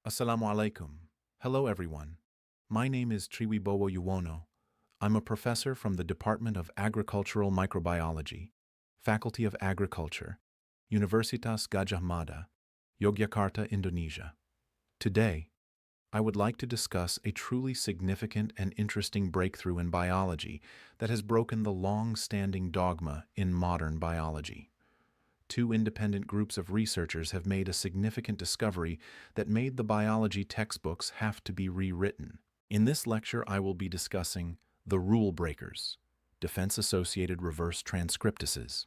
Assalamu alaikum. Hello, everyone. My name is Triwibowo Yuwono. I'm a professor from the Department of Agricultural Microbiology, Faculty of Agriculture, Universitas Gadjah Mada, Yogyakarta, Indonesia. Today, I would like to discuss a truly significant and interesting breakthrough in biology that has broken the long-standing dogma in modern biology. Two independent groups of researchers have made a significant discovery that made the biology textbooks have to be rewritten. In this lecture, I will be discussing the rule breakers, defense-associated reverse transcriptases.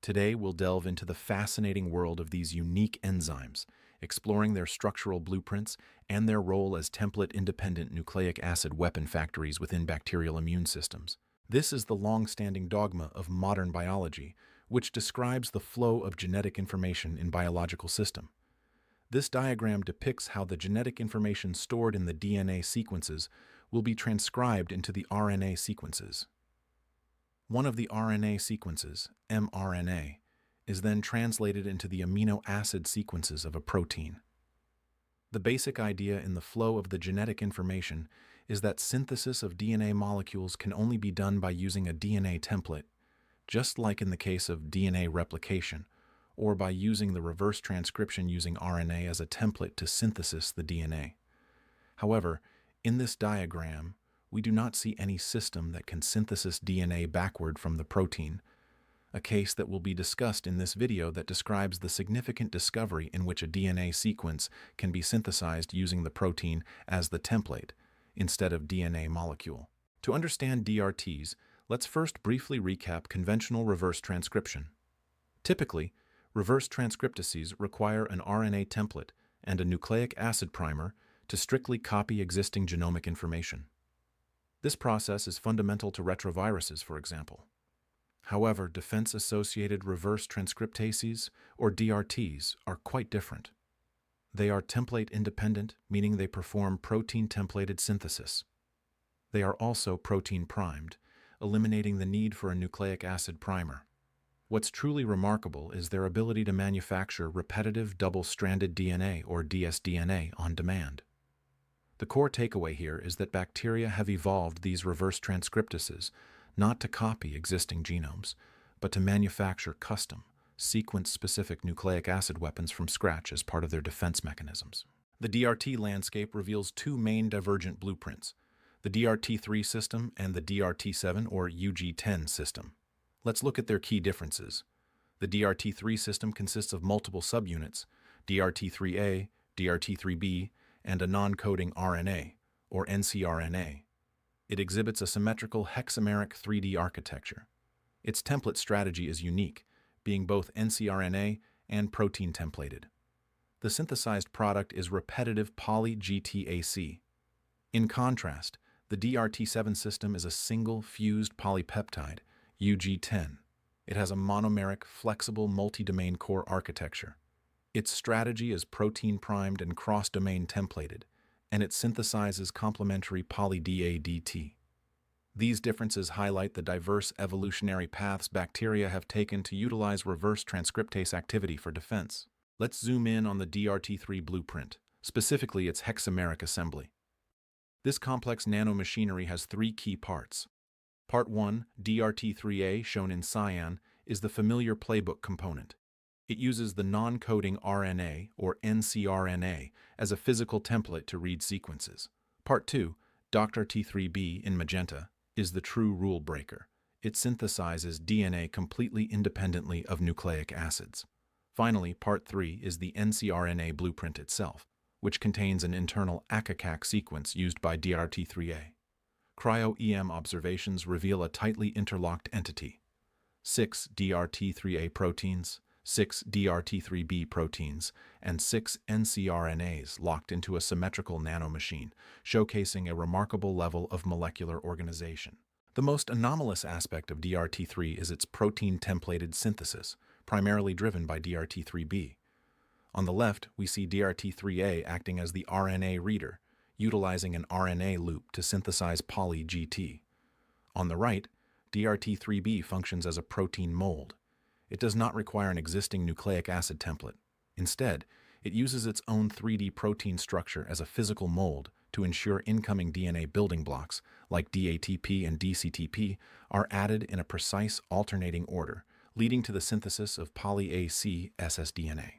Today, we'll delve into the fascinating world of these unique enzymes, exploring their structural blueprints and their role as template-independent nucleic acid weapon factories within bacterial immune systems. This is the long-standing dogma of modern biology, which describes the flow of genetic information in biological system. This diagram depicts how the genetic information stored in the DNA sequences will be transcribed into the RNA sequences. One of the RNA sequences, mRNA, is then translated into the amino acid sequences of a protein. The basic idea in the flow of the genetic information is that synthesis of DNA molecules can only be done by using a DNA template, just like in the case of DNA replication, or by using the reverse transcription using RNA as a template to synthesis the DNA. However, in this diagram, we do not see any system that can synthesis DNA backward from the protein, a case that will be discussed in this video that describes the significant discovery in which a DNA sequence can be synthesized using the protein as the template instead of DNA molecule. To understand DRTs, let's first briefly recap conventional reverse transcription. Typically, reverse transcriptases require an RNA template and a nucleic acid primer to strictly copy existing genomic information. This process is fundamental to retroviruses, for example. However, defense-associated reverse transcriptases, or DRTs, are quite different. They are template-independent, meaning they perform protein-templated synthesis. They are also protein-primed, eliminating the need for a nucleic acid primer. What's truly remarkable is their ability to manufacture repetitive double-stranded DNA, or dsDNA, on demand. The core takeaway here is that bacteria have evolved these reverse transcriptases not to copy existing genomes, but to manufacture custom, sequence-specific nucleic acid weapons from scratch as part of their defense mechanisms. The DRT landscape reveals two main divergent blueprints, the DRT3 system and the DRT7 or UG10 system. Let's look at their key differences. The DRT3 system consists of multiple subunits, DRT3A, DRT3B, and a non-coding RNA, or ncRNA. It exhibits a symmetrical hexameric 3D architecture. Its template strategy is unique, being both ncRNA and protein templated. The synthesized product is repetitive poly-GTAC. In contrast, the DRT7 system is a single fused polypeptide, UG10. It has a monomeric, flexible multi-domain core architecture. Its strategy is protein-primed and cross-domain templated, and it synthesizes complementary poly-DADT. These differences highlight the diverse evolutionary paths bacteria have taken to utilize reverse transcriptase activity for defense. Let's zoom in on the DRT3 blueprint, specifically its hexameric assembly. This complex nanomachinery has three key parts. Part 1, DRT3A, shown in cyan, is the familiar playbook component. It uses the non-coding RNA, or ncRNA, as a physical template to read sequences. Part 2, DRT3B in magenta, is the true rule breaker. It synthesizes DNA completely independently of nucleic acids. Finally, Part 3 is the ncRNA blueprint itself, which contains an internal ACACAC sequence used by DRT3A. Cryo-EM observations reveal a tightly interlocked entity. 6 DRT3A proteins, 6 DRT3B proteins, and 6 ncRNAs locked into a symmetrical nanomachine, showcasing a remarkable level of molecular organization. The most anomalous aspect of DRT3 is its protein-templated synthesis, primarily driven by DRT3B. On the left, we see DRT3A acting as the RNA reader, utilizing an RNA loop to synthesize poly-GT. On the right, DRT3B functions as a protein mold. It does not require an existing nucleic acid template. Instead, It uses its own 3D protein structure as a physical mold to ensure incoming DNA building blocks, like DATP and DCTP, are added in a precise alternating order, leading to the synthesis of poly-A-C ssDNA.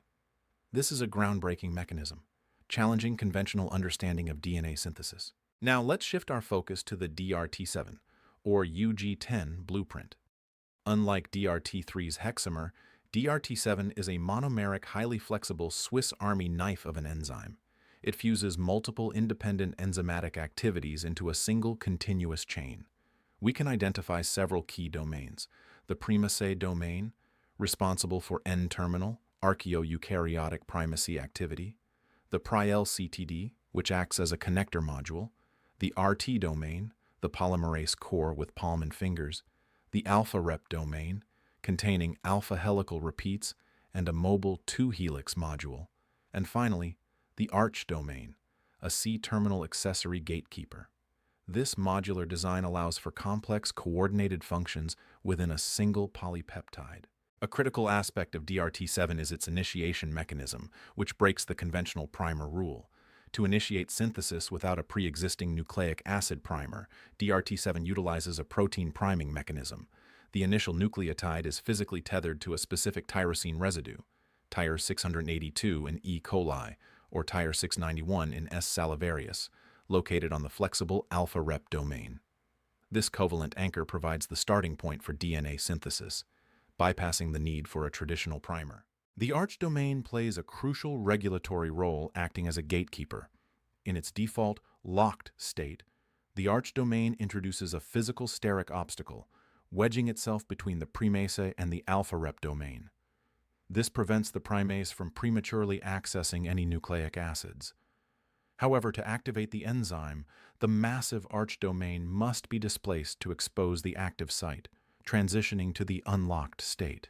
This is a groundbreaking mechanism, challenging conventional understanding of DNA synthesis. Now let's shift our focus to the DRT7, or UG10 blueprint. Unlike DRT3's hexamer, DRT7 is a monomeric, highly flexible Swiss Army knife of an enzyme. It fuses multiple independent enzymatic activities into a single continuous chain. We can identify several key domains. The primase domain, responsible for N-terminal, archaeoeukaryotic primacy activity. The pri-L-CTD, which acts as a connector module. The RT domain, the polymerase core with palm and fingers. The alpha-rep domain, containing alpha helical repeats and a mobile 2-helix module. And finally, the arch domain, a C-terminal accessory gatekeeper. This modular design allows for complex coordinated functions within a single polypeptide. A critical aspect of DRT7 is its initiation mechanism, which breaks the conventional primer rule. To initiate synthesis without a pre-existing nucleic acid primer, DRT7 utilizes a protein priming mechanism. The initial nucleotide is physically tethered to a specific tyrosine residue, Tyr 682 in E. coli, or Tyr 691 in S. salivarius, located on the flexible alpha-rep domain. This covalent anchor provides the starting point for DNA synthesis, bypassing the need for a traditional primer. The arch domain plays a crucial regulatory role, acting as a gatekeeper. In its default locked state, the arch domain introduces a physical steric obstacle, wedging itself between the primase and the alpha-rep domain. This prevents the primase from prematurely accessing any nucleic acids. However, to activate the enzyme, the massive arch domain must be displaced to expose the active site, transitioning to the unlocked state.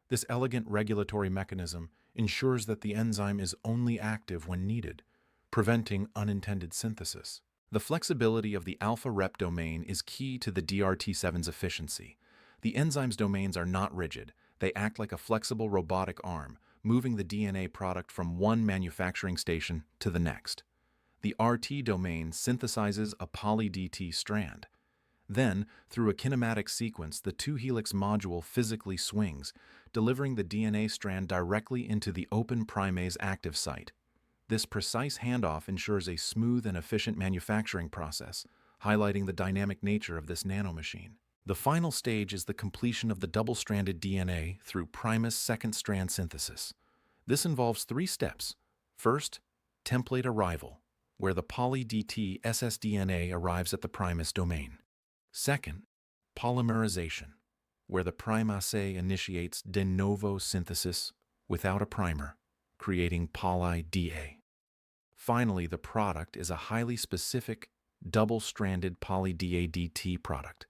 This elegant regulatory mechanism ensures that the enzyme is only active when needed, preventing unintended synthesis. The flexibility of the alpha-rep domain is key to the DRT7's efficiency. The enzyme's domains are not rigid. They act like a flexible robotic arm, moving the DNA product from one manufacturing station to the next. The RT domain synthesizes a poly-DT strand. Then, through a kinematic sequence, the 2-helix module physically swings, delivering the DNA strand directly into the open primase active site. This precise handoff ensures a smooth and efficient manufacturing process, highlighting the dynamic nature of this nanomachine. The final stage is the completion of the double-stranded DNA through primase second-strand synthesis. This involves 3 steps. First, template arrival, where the poly-DT ssDNA arrives at the primase domain. Second, polymerization, where the primase initiates de novo synthesis without a primer, creating poly-DA. Finally, the product is a highly specific, double-stranded poly-DA-DT product.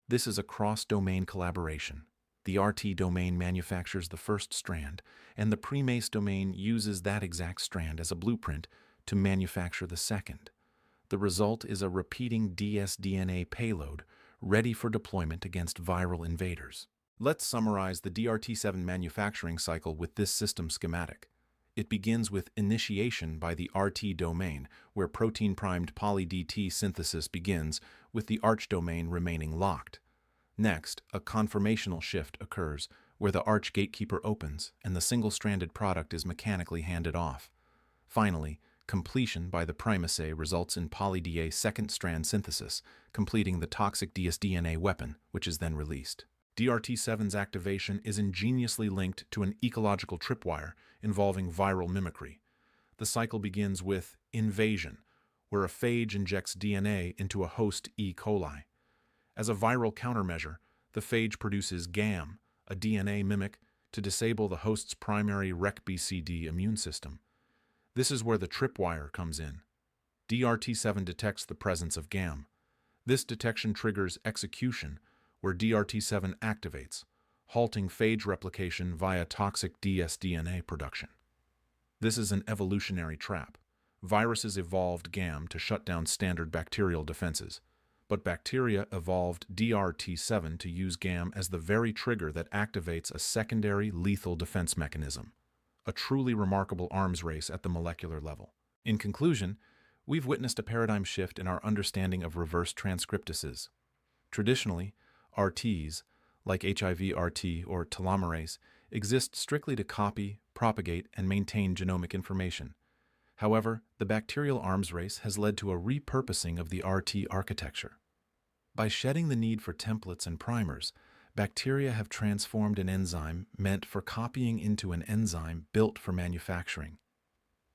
This is a cross-domain collaboration. The RT domain manufactures the first strand, and the primase domain uses that exact strand as a blueprint to manufacture the second. The result is a repeating dsDNA payload ready for deployment against viral invaders. Let's summarize the DRT7 manufacturing cycle with this system schematic. It begins with initiation by the RT domain, where protein-primed poly-DT synthesis begins, with the arch domain remaining locked. Next, a conformational shift occurs, where the arch gatekeeper opens and the single-stranded product is mechanically handed off. Finally, completion by the primase results in poly-DA second-strand synthesis, completing the toxic dsDNA weapon, which is then released. DRT7's activation is ingeniously linked to an ecological tripwire involving viral mimicry. The cycle begins with invasion, where a phage injects DNA into a host E. coli. As a viral countermeasure, the phage produces GAM, a DNA mimic, to disable the host's primary RecBCD immune system. This is where the tripwire comes in. DRT7 detects the presence of GAM. This detection triggers execution, where DRT7 activates, halting phage replication via toxic dsDNA production. This is an evolutionary trap. Viruses evolved GAM to shut down standard bacterial defenses, but bacteria evolved DRT7 to use GAM as the very trigger that activates a secondary lethal defense mechanism. a truly remarkable arms race at the molecular level. In conclusion, we've witnessed a paradigm shift in our understanding of reverse transcriptases. Traditionally, RTs, like HIV-RT or telomerase, exist strictly to copy, propagate, and maintain genomic information. However, the bacterial arms race has led to a repurposing of the RT architecture. By shedding the need for templates and primers, bacteria have transformed an enzyme meant for copying into an enzyme built for manufacturing.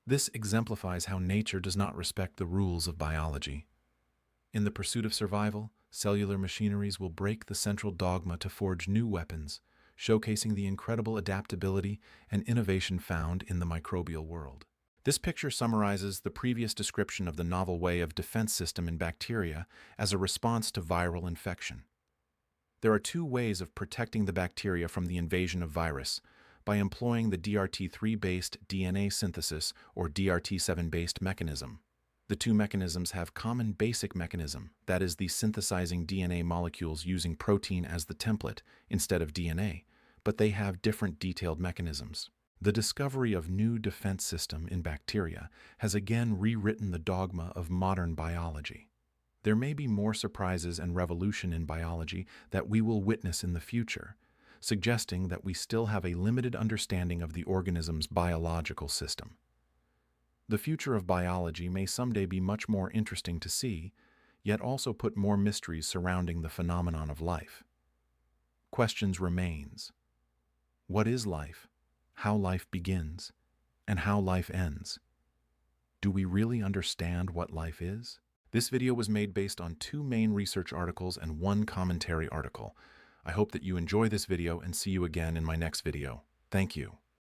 This exemplifies how nature does not respect the rules of biology. In the pursuit of survival, cellular machineries will break the central dogma to forge new weapons, showcasing the incredible adaptability and innovation found in the microbial world. This picture summarizes the previous description of the novel way of defense system in bacteria as a response to viral infection. There are two ways of protecting the bacteria from the invasion of virus: by employing the DRT3-based DNA synthesis or DRT7-based mechanism. The two mechanisms have common basic mechanism, that is, the synthesizing DNA molecules using protein as the template instead of DNA, but they have different detailed mechanisms. The discovery of new defense system in bacteria has again rewritten the dogma of modern biology. There may be more surprises and revolution in biology that we will witness in the future, suggesting that we still have a limited understanding of the organism's biological system. The future of biology may someday be much more interesting to see, yet also put more mysteries surrounding the phenomenon of life. Questions remains. What is life? How life begins? And how life ends? Do we really understand what life is? This video was made based on 2 main research articles and 1 commentary article. I hope that you enjoy this video and see you again in my next video. Thank you.